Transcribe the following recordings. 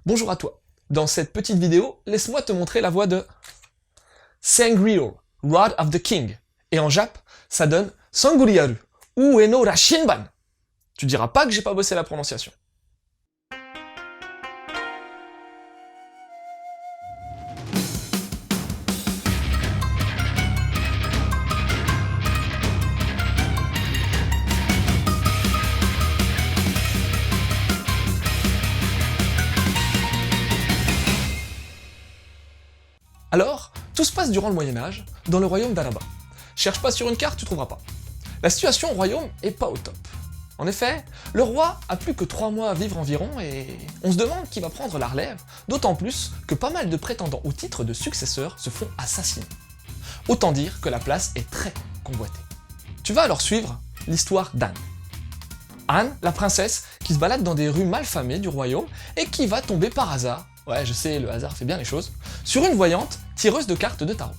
Bonjour à toi. Dans cette petite vidéo, laisse-moi te montrer la voix de Sangreal, Rod of the King. Et en Jap, ça donne Sanguriaru, Ueno Rashinban. Tu diras pas que j'ai pas bossé la prononciation. Alors, tout se passe durant le Moyen-Âge, dans le royaume d'Araba. Cherche pas sur une carte, tu trouveras pas. La situation au royaume est pas au top. En effet, le roi a plus que 3 mois à vivre environ et on se demande qui va prendre la relève, d'autant plus que pas mal de prétendants au titre de successeurs se font assassiner. Autant dire que la place est très convoitée. Tu vas alors suivre l'histoire d'Anne. Anne, la princesse, qui se balade dans des rues malfamées du royaume et qui va tomber par hasard, ouais je sais, le hasard fait bien les choses, sur une voyante tireuse de cartes de tarot.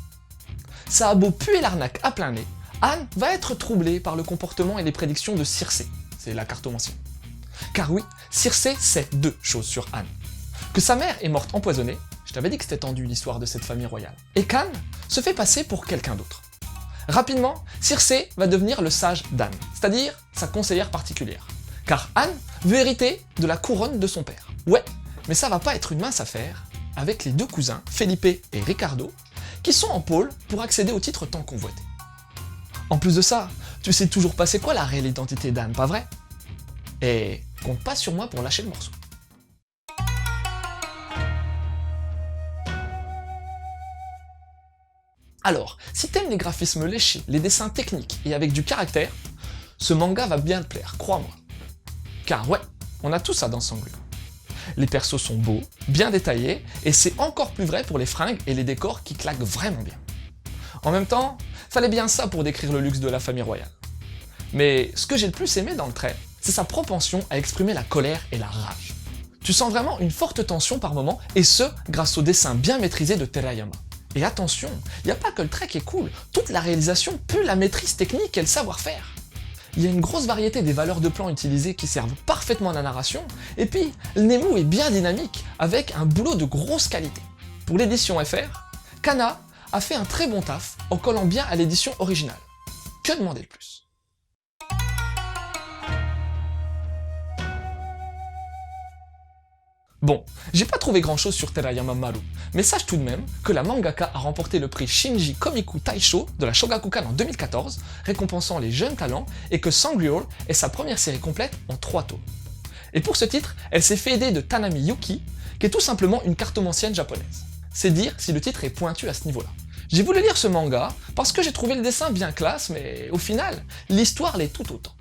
Ça a beau puer l'arnaque à plein nez, Anne va être troublée par le comportement et les prédictions de Circé, c'est la cartomancienne. Car oui, Circé sait 2 choses sur Anne. Que sa mère est morte empoisonnée, je t'avais dit que c'était tendu l'histoire de cette famille royale, et qu'Anne se fait passer pour quelqu'un d'autre. Rapidement, Circé va devenir le sage d'Anne, c'est-à-dire sa conseillère particulière. Car Anne veut hériter de la couronne de son père. Ouais, mais ça va pas être une mince affaire, avec les 2 cousins, Felipe et Ricardo, qui sont en pôle pour accéder au titre tant convoité. En plus de ça, tu sais toujours pas c'est quoi la réelle identité d'Anne, pas vrai? Et compte pas sur moi pour lâcher le morceau. Alors, si t'aimes les graphismes léchés, les dessins techniques et avec du caractère, ce manga va bien te plaire, crois-moi. Car ouais, on a tout ça dans Sangreal. Les persos sont beaux, bien détaillés, et c'est encore plus vrai pour les fringues et les décors qui claquent vraiment bien. En même temps, fallait bien ça pour décrire le luxe de la famille royale. Mais ce que j'ai le plus aimé dans le trait, c'est sa propension à exprimer la colère et la rage. Tu sens vraiment une forte tension par moment, et ce, grâce au dessin bien maîtrisé de Terayama. Et attention, il n'y a pas que le trait qui est cool, toute la réalisation pue la maîtrise technique et le savoir-faire. Il y a une grosse variété des valeurs de plan utilisées qui servent parfaitement à la narration, et puis le Nemu est bien dynamique, avec un boulot de grosse qualité. Pour l'édition FR, Kana a fait un très bon taf en collant bien à l'édition originale. Que demander de plus? Bon, j'ai pas trouvé grand chose sur Terayama Maru, mais sache tout de même que la mangaka a remporté le prix Shinji Komiku Taisho de la Shogakukan en 2014, récompensant les jeunes talents, et que Sangreal est sa première série complète en 3 tomes. Et pour ce titre, elle s'est fait aider de Tanami Yuki, qui est tout simplement une cartomancienne japonaise. C'est dire si le titre est pointu à ce niveau-là. J'ai voulu lire ce manga parce que j'ai trouvé le dessin bien classe, mais au final, l'histoire l'est tout autant.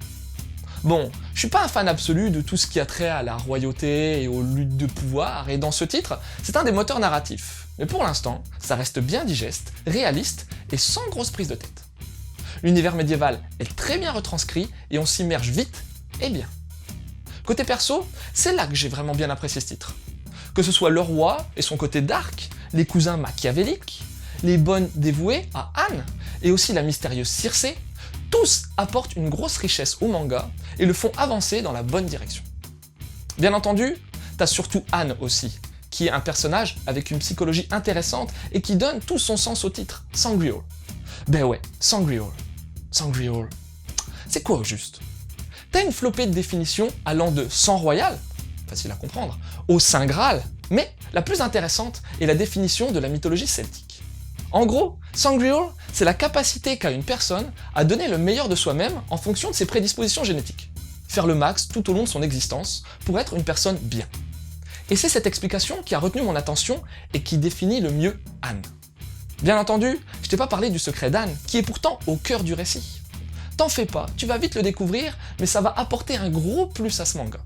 Bon, je suis pas un fan absolu de tout ce qui a trait à la royauté et aux luttes de pouvoir, et dans ce titre, c'est un des moteurs narratifs. Mais pour l'instant, ça reste bien digeste, réaliste et sans grosse prise de tête. L'univers médiéval est très bien retranscrit et on s'immerge vite et bien. Côté perso, c'est là que j'ai vraiment bien apprécié ce titre. Que ce soit le roi et son côté dark, les cousins machiavéliques, les bonnes dévouées à Anne, et aussi la mystérieuse Circé, tous apportent une grosse richesse au manga et le font avancer dans la bonne direction. Bien entendu, t'as surtout Anne aussi, qui est un personnage avec une psychologie intéressante et qui donne tout son sens au titre, Sangreal. Ben ouais, Sangreal. Sangreal. C'est quoi au juste? T'as une flopée de définitions allant de sang royal, facile à comprendre, au Saint Graal, mais la plus intéressante est la définition de la mythologie celtique. En gros, Sangreal, c'est la capacité qu'a une personne à donner le meilleur de soi-même en fonction de ses prédispositions génétiques. Faire le max tout au long de son existence pour être une personne bien. Et c'est cette explication qui a retenu mon attention et qui définit le mieux Anne. Bien entendu, je t'ai pas parlé du secret d'Anne, qui est pourtant au cœur du récit. T'en fais pas, tu vas vite le découvrir, mais ça va apporter un gros plus à ce manga.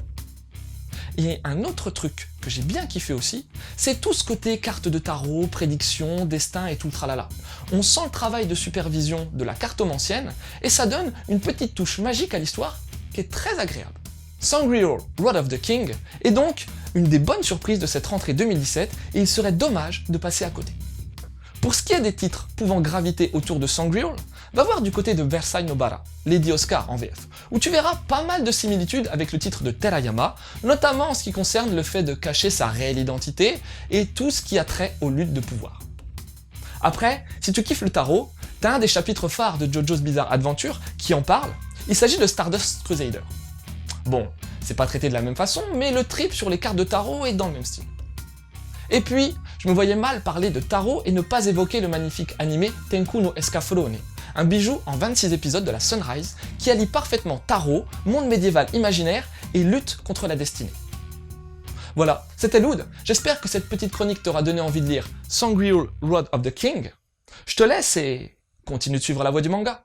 Et un autre truc que j'ai bien kiffé aussi, c'est tout ce côté carte de tarot, prédiction, destin et tout le tralala. On sent le travail de supervision de la cartomancienne, et ça donne une petite touche magique à l'histoire qui est très agréable. Sangreal, Rod of the King est donc une des bonnes surprises de cette rentrée 2017, et il serait dommage de passer à côté. Pour ce qui est des titres pouvant graviter autour de Sangreal, va voir du côté de Versailles Nobara, Lady Oscar en VF, où tu verras pas mal de similitudes avec le titre de Terayama, notamment en ce qui concerne le fait de cacher sa réelle identité et tout ce qui a trait aux luttes de pouvoir. Après, si tu kiffes le tarot, t'as un des chapitres phares de JoJo's Bizarre Adventure qui en parle, il s'agit de Stardust Crusader. Bon, c'est pas traité de la même façon, mais le trip sur les cartes de tarot est dans le même style. Et puis, je me voyais mal parler de tarot et ne pas évoquer le magnifique animé Tenku no Escaflowne, un bijou en 26 épisodes de la Sunrise qui allie parfaitement tarot, monde médiéval imaginaire et lutte contre la destinée. Voilà, c'était Loud, j'espère que cette petite chronique t'aura donné envie de lire Sangreal Road of the King. Je te laisse et continue de suivre la voie du manga.